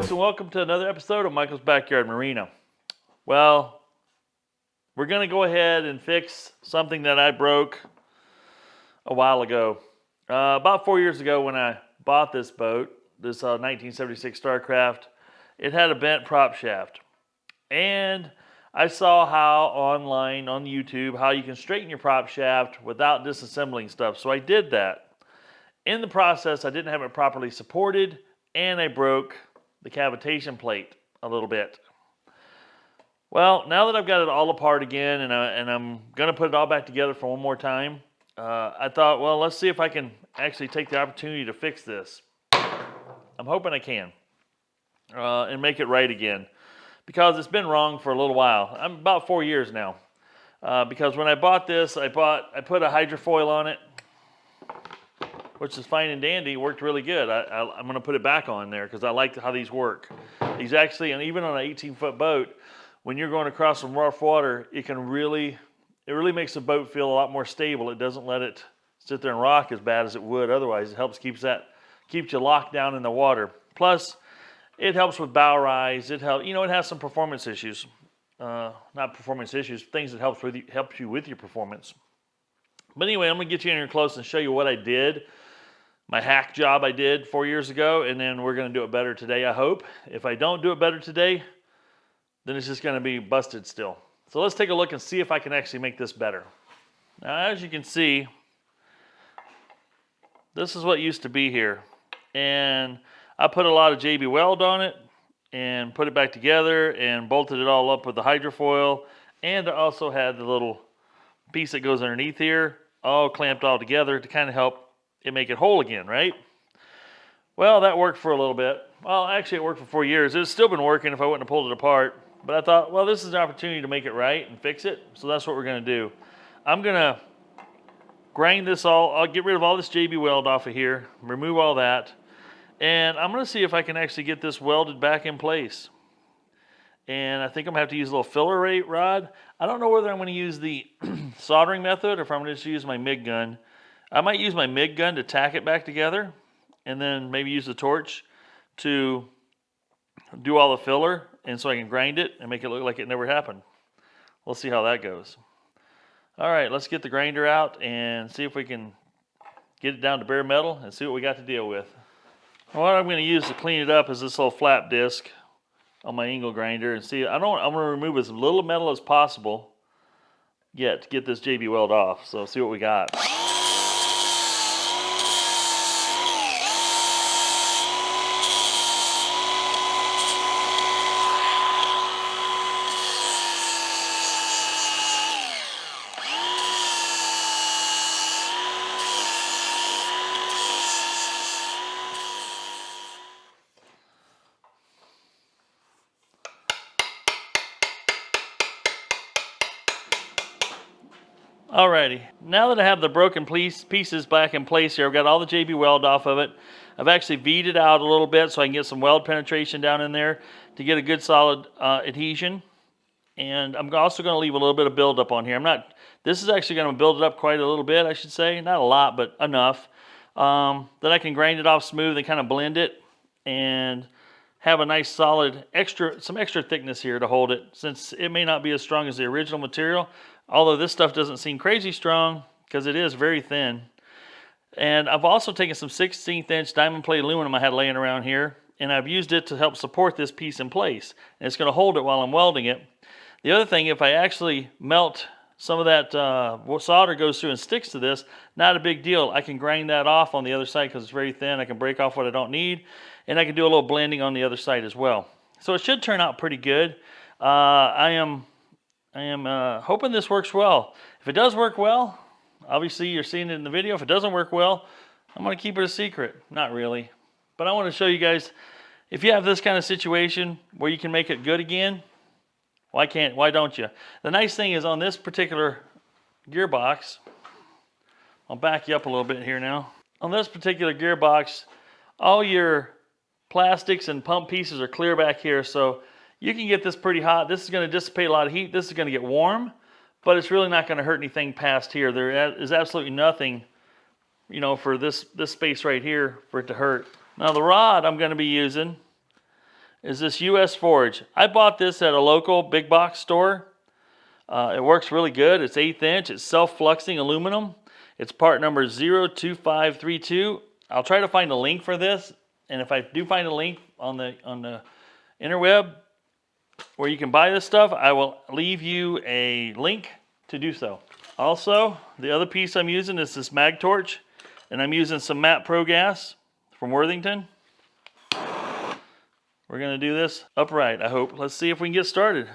folks, and welcome to another episode of Michael's Backyard Marina. Well, we're going to go ahead and fix something that I broke a while ago. About 4 years ago when I bought this boat, this 1976 Starcraft, it had a bent prop shaft. And I saw how online on YouTube how you can straighten your prop shaft without disassembling stuff. So I did that. In the process, I didn't have it properly supported, and I broke the cavitation plate a little bit. Well, now that I've got it all apart again, and I'm going to put it all back together for one more time, I thought, well, let's see if I can actually take the opportunity to fix this. I'm hoping I can, and make it right again, because it's been wrong for a little while. I'm about 4 years now, because when I bought this, I put a hydrofoil on it, which is fine and dandy, worked really good. I'm going to put it back on there because I like how these work. These actually, and even on an 18-foot boat, when you're going across some rough water, it really makes the boat feel a lot more stable. It doesn't let it sit there and rock as bad as it would otherwise. It helps keeps you locked down in the water. Plus, it helps with bow rise. It has some performance issues. Not performance issues, things that helps you with your performance. But anyway, I'm going to get you in here close and show you what I did. My hack job I did 4 years ago, and then we're going to do it better today, I hope. If I don't do it better today, then it's just going to be busted still. So let's take a look and see if I can actually make this better. Now, as you can see, this is what used to be here. And I put a lot of JB Weld on it and put it back together and bolted it all up with the hydrofoil. And I also had the little piece that goes underneath here, all clamped all together to kind of help it make it whole again, right? Well, that worked for a little bit. Well, actually, it worked for 4 years. It's still been working if I wouldn't have pulled it apart. But I thought, well, this is an opportunity to make it right and fix it. So that's what we're going to do. I'm going to grind this all. I'll get rid of all this JB Weld off of here, remove all that. And I'm going to see if I can actually get this welded back in place. And I think I'm going to have to use a little filler rod. I don't know whether I'm going to use the soldering method or if I'm going to just use my MIG gun. I might use my MIG gun to tack it back together and then maybe use the torch to do all the filler and so I can grind it and make it look like it never happened. We'll see how that goes. All right, let's get the grinder out and see if we can get it down to bare metal and see what we got to deal with. What I'm going to use to clean it up is this little flap disc on my angle grinder, and see, I'm going to remove as little metal as possible yet to get this JB Weld off. So see what we got. Alrighty, now that I have the broken pieces back in place here, I've got all the JB Weld off of it. I've actually V'd it out a little bit so I can get some weld penetration down in there to get a good solid adhesion. And I'm also going to leave a little bit of buildup on here. This is actually going to build it up quite a little bit, I should say. Not a lot, but enough. Then I can grind it off smooth and kind of blend it and have a nice solid some extra thickness here to hold it, since it may not be as strong as the original material. Although this stuff doesn't seem crazy strong because it is very thin. And I've also taken some 16th inch diamond plate aluminum I had laying around here, and I've used it to help support this piece in place. And it's going to hold it while I'm welding it. The other thing, if I actually melt some of that solder goes through and sticks to this, not a big deal. I can grind that off on the other side because it's very thin. I can break off what I don't need, and I can do a little blending on the other side as well. So it should turn out pretty good. I am hoping this works well. If it does work well, obviously you're seeing it in the video. If it doesn't work well, I'm going to keep it a secret. Not really. But I want to show you guys, if you have this kind of situation where you can make it good again, why don't you? The nice thing is on this particular gearbox, I'll back you up a little bit here now. On this particular gearbox, all your plastics and pump pieces are clear back here, so you can get this pretty hot. This is going to dissipate a lot of heat. This is going to get warm, but it's really not going to hurt anything past here. There is absolutely nothing, for this space right here for it to hurt. Now the rod I'm going to be using is this US forge. I bought this at a local big box store. It works really good. It's 1/8 inch. It's self-fluxing aluminum. It's part number 02532. I'll try to find a link for this, and if I do find a link on the interweb where you can buy this stuff, I will leave you a link to do so. Also, the other piece I'm using is this mag torch, and I'm using some matte pro gas from Worthington. We're gonna do this upright, I hope. Let's see if we can get started.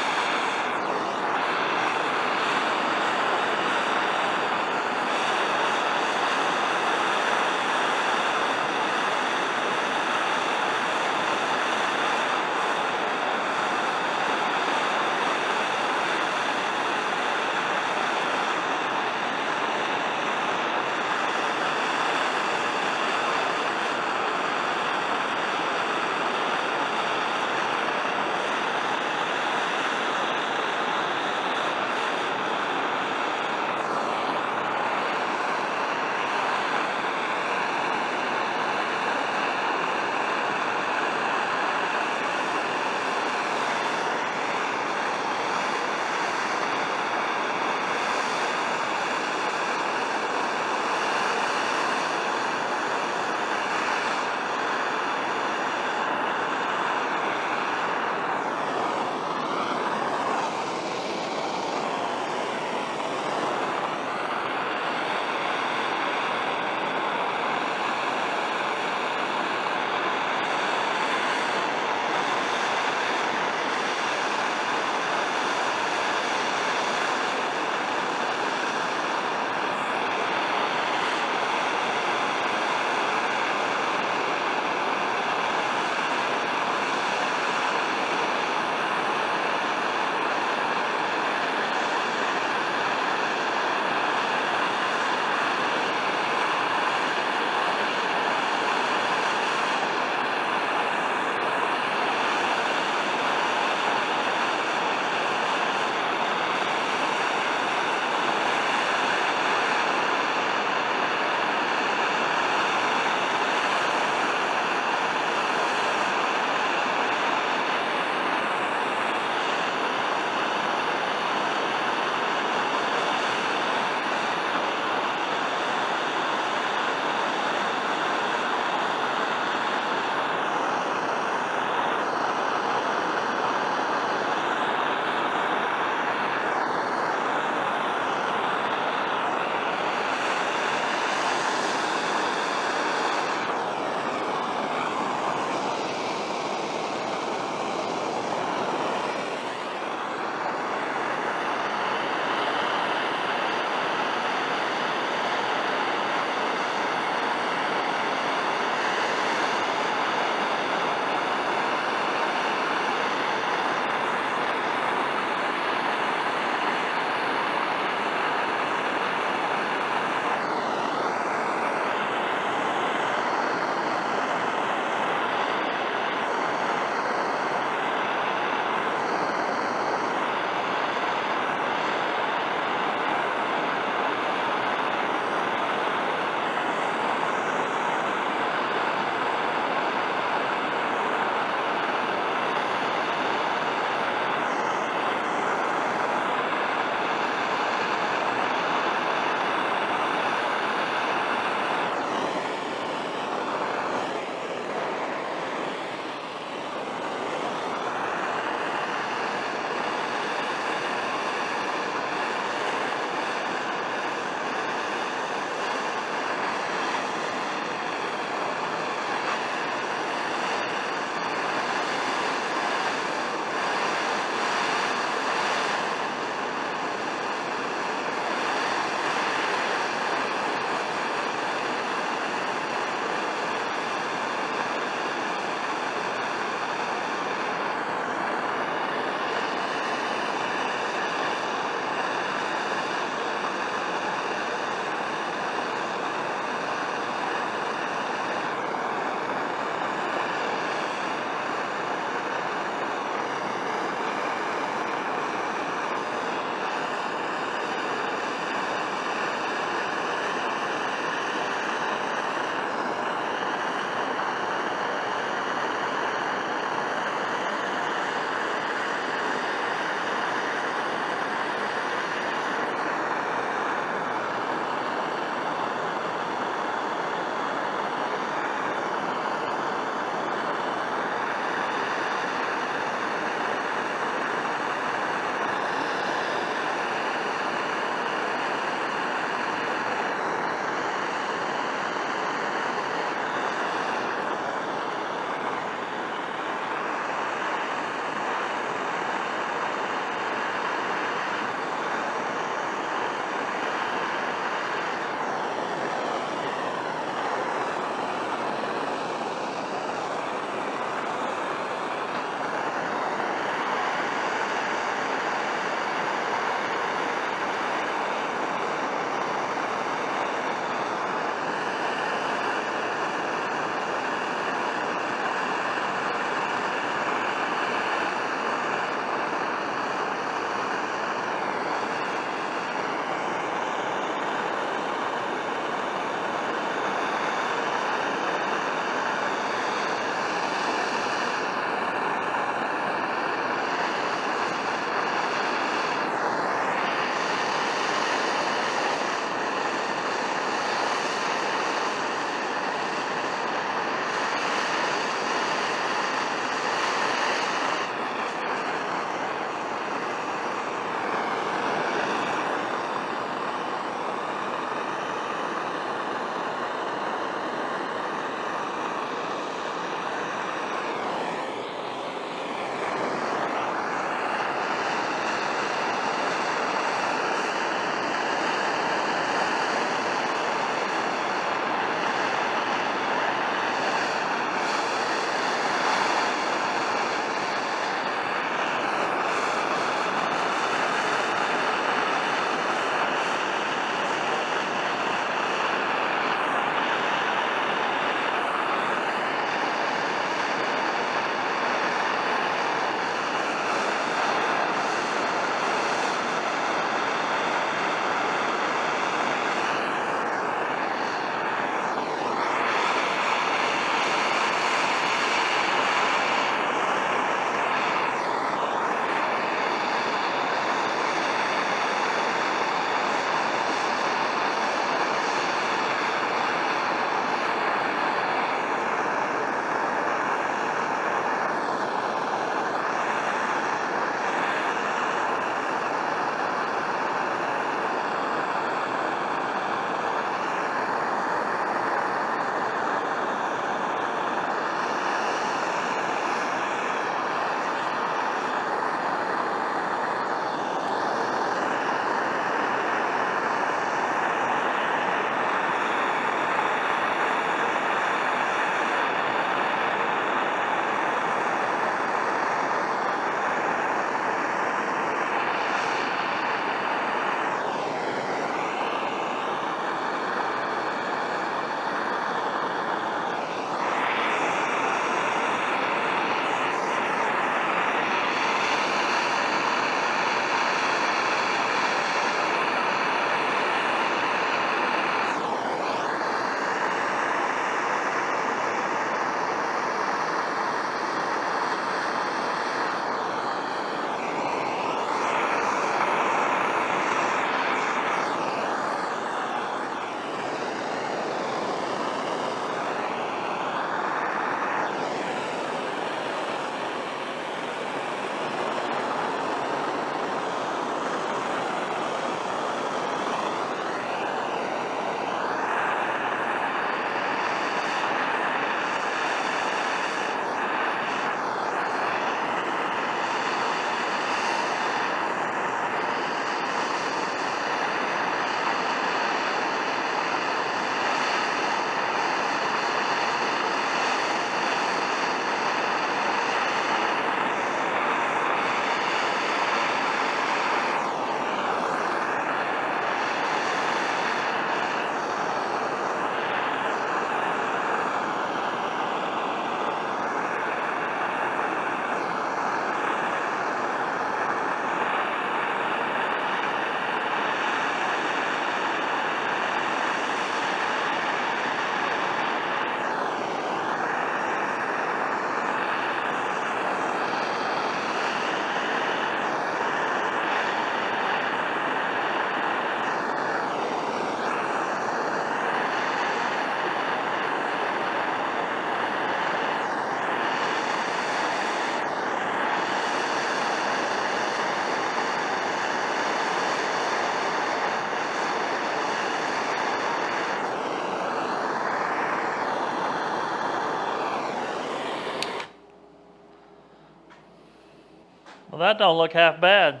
Well, that don't look half bad.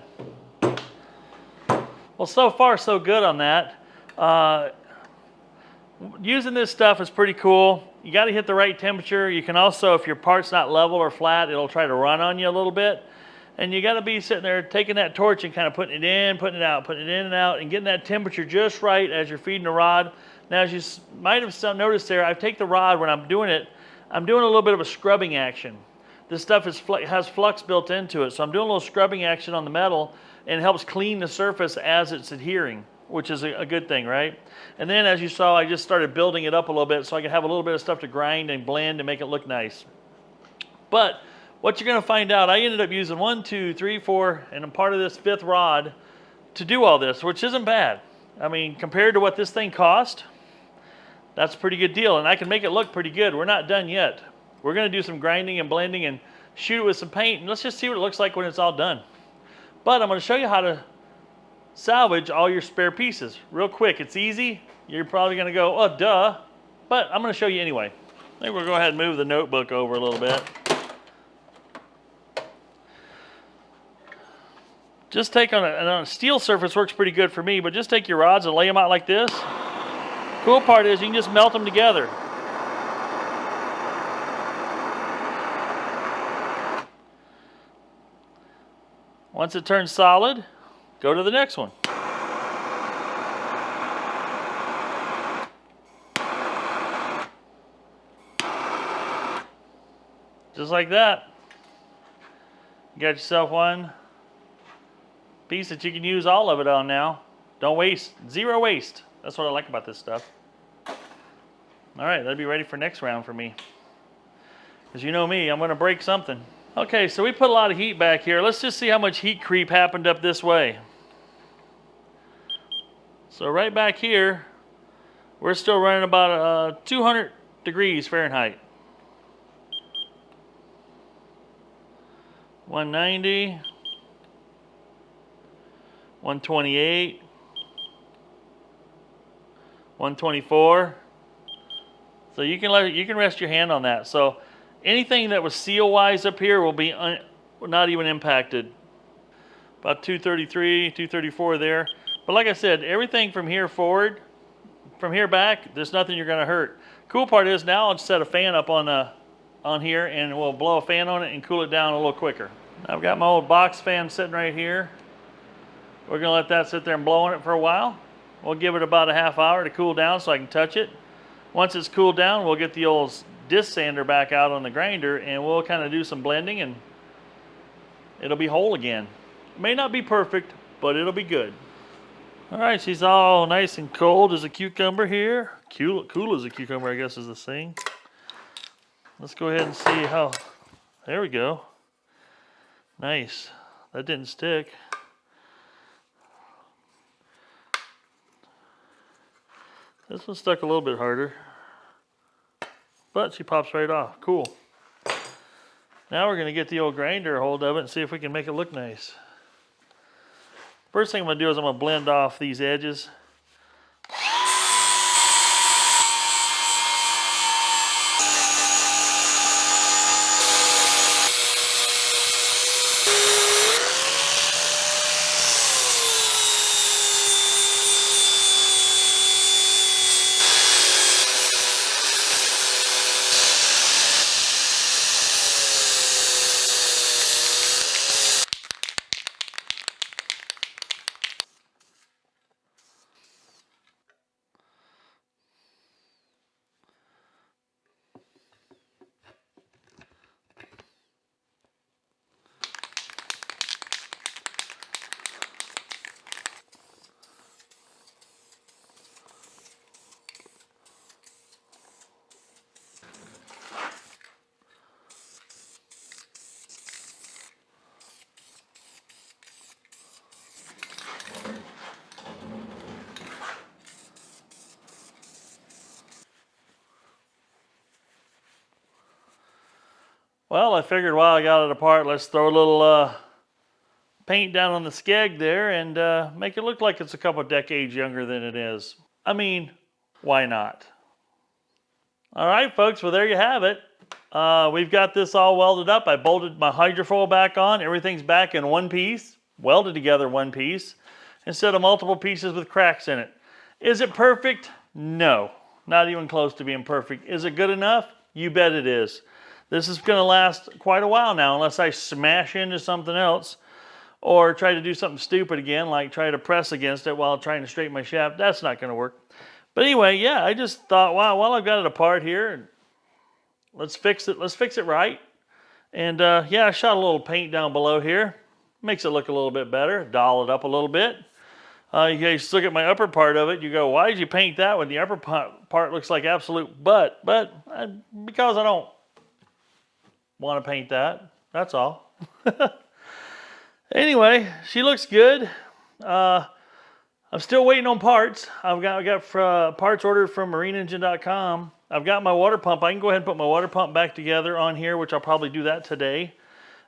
Well, so far so good on that. Using this stuff is pretty cool. You got to hit the right temperature. You can also, if your part's not level or flat, it'll try to run on you a little bit. And you got to be sitting there taking that torch and kind of putting it in, putting it out, putting it in and out, and getting that temperature just right as you're feeding the rod. Now, as you might have noticed there, I take the rod when I'm doing it, I'm doing a little bit of a scrubbing action. This stuff has flux built into it, so I'm doing a little scrubbing action on the metal, and it helps clean the surface as it's adhering, which is a good thing, right? And then, as you saw, I just started building it up a little bit so I can have a little bit of stuff to grind and blend and make it look nice. But what you're going to find out, I ended up using 1, 2, 3, 4, and a part of this 5th rod to do all this, which isn't bad. I mean, compared to what this thing cost, that's a pretty good deal, and I can make it look pretty good. We're not done yet. We're going to do some grinding and blending and shoot it with some paint, and let's just see what it looks like when it's all done. But I'm going to show you how to salvage all your spare pieces real quick. It's easy. You're probably going to go, oh, duh, but I'm going to show you anyway. I think we'll go ahead and move the notebook over a little bit. Just take on a steel surface works pretty good for me, but just take your rods and lay them out like this. Cool part is you can just melt them together. Once it turns solid, go to the next one. Just like that. You got yourself one piece that you can use all of it on now. Don't waste, zero waste. That's what I like about this stuff. All right, that'll be ready for next round for me. Because you know me, I'm going to break something. Okay, so we put a lot of heat back here. Let's just see how much heat creep happened up this way. So right back here, we're still running about 200 degrees Fahrenheit. 190, 128, 124. So you can rest your hand on that. So anything that was seal-wise up here will be not even impacted. About 233, 234 there. But like I said, everything from here forward, from here back, there's nothing you're going to hurt. Cool part is now I'll set a fan up on here, and we'll blow a fan on it and cool it down a little quicker. I've got my old box fan sitting right here. We're going to let that sit there and blow on it for a while. We'll give it about a half hour to cool down so I can touch it. Once it's cooled down, we'll get the old disc sander back out on the grinder, and we'll kind of do some blending, and it'll be whole again. It may not be perfect, but it'll be good. All right, she's all nice and cold as a cucumber here. Cool as a cucumber, I guess is the thing. Let's go ahead and see how, there we go. Nice, that didn't stick. This one stuck a little bit harder, but she pops right off, cool. Now we're gonna get the old grinder a hold of it and see if we can make it look nice. First thing I'm gonna do is I'm gonna blend off these edges. Well, I figured while I got it apart, let's throw a little paint down on the skeg there and make it look like it's a couple decades younger than it is. I mean, why not? All right, folks, well, there you have it. we've got this all welded up. I bolted my hydrofoil back on. Everything's back in one piece, welded together one piece, instead of multiple pieces with cracks in it. Is it perfect? No, not even close to being perfect. Is it good enough? You bet it is. This is going to last quite a while now, unless I smash into something else or try to do something stupid again, like try to press against it while trying to straighten my shaft. That's not going to work. But anyway, yeah, I just thought, wow, while I've got it apart here, let's fix it. Let's fix it right. And yeah, I shot a little paint down below here. Makes it look a little bit better. Doll it up a little bit. You guys look at my upper part of it. You go, why did you paint that when the upper part looks like absolute butt? Because I don't want to paint that. That's all. Anyway, she looks good. I'm still waiting on parts. I got parts ordered from marineengine.com. I've got my water pump. I can go ahead and put my water pump back together on here, which I'll probably do that today,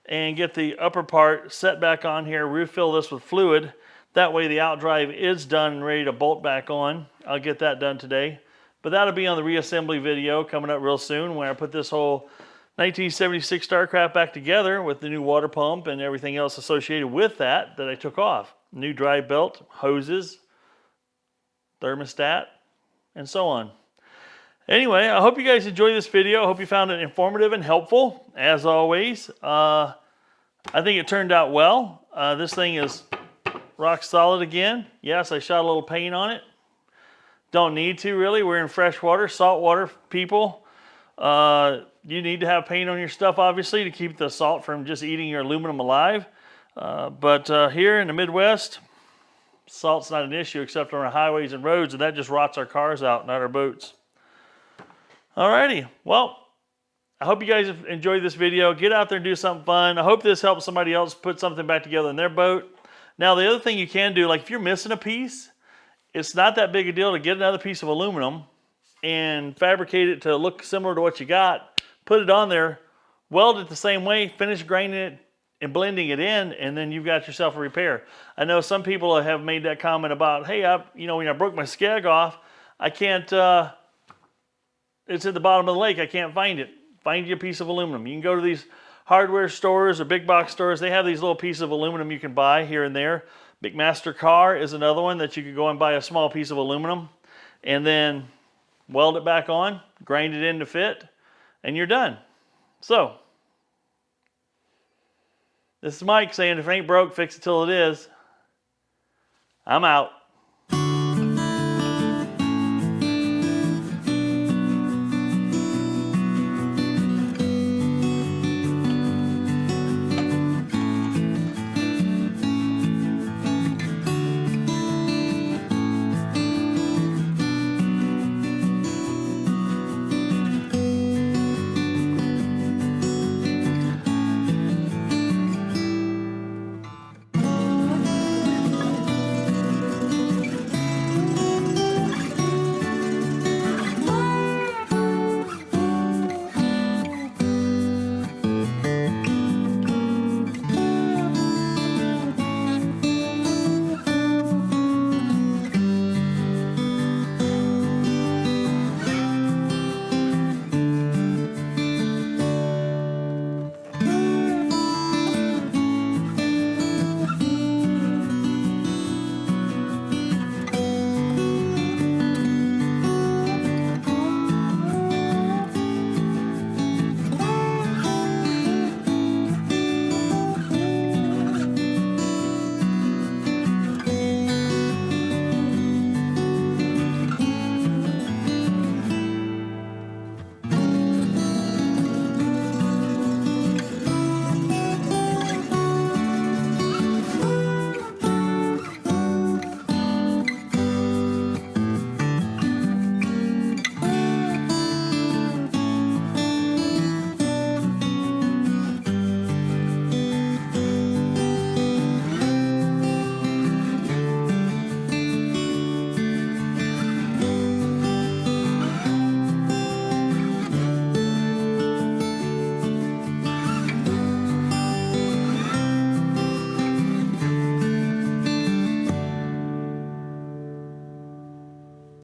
and get the upper part set back on here, refill this with fluid. That way the outdrive is done and ready to bolt back on. I'll get that done today. But that'll be on the reassembly video coming up real soon, where I put this whole 1976 Starcraft back together with the new water pump and everything else associated with that I took off. New drive belt, hoses, thermostat, and so on. Anyway, I hope you guys enjoyed this video. I hope you found it informative and helpful, as always. I think it turned out well. This thing is rock solid again. Yes, I shot a little paint on it. Don't need to, really. We're in freshwater, saltwater people. You need to have paint on your stuff, obviously, to keep the salt from just eating your aluminum alive. But here in the Midwest, salt's not an issue except on our highways and roads, and that just rots our cars out, not our boats. Alrighty, well, I hope you guys have enjoyed this video. Get out there and do something fun. I hope this helps somebody else put something back together in their boat. Now, the other thing you can do, like if you're missing a piece, it's not that big a deal to get another piece of aluminum and fabricate it to look similar to what you got. Put it on there, weld it the same way, finish grinding it and blending it in, and then you've got yourself a repair. I know some people have made that comment about, hey, when I broke my skeg off, I can't, it's at the bottom of the lake, I can't find it. Find you a piece of aluminum. You can go to these hardware stores or big box stores. They have these little pieces of aluminum you can buy here and there. McMaster Car is another one that you could go and buy a small piece of aluminum and then weld it back on, grind it in to fit, and you're done. So, this is Mike saying, if it ain't broke, fix it till it is. I'm out.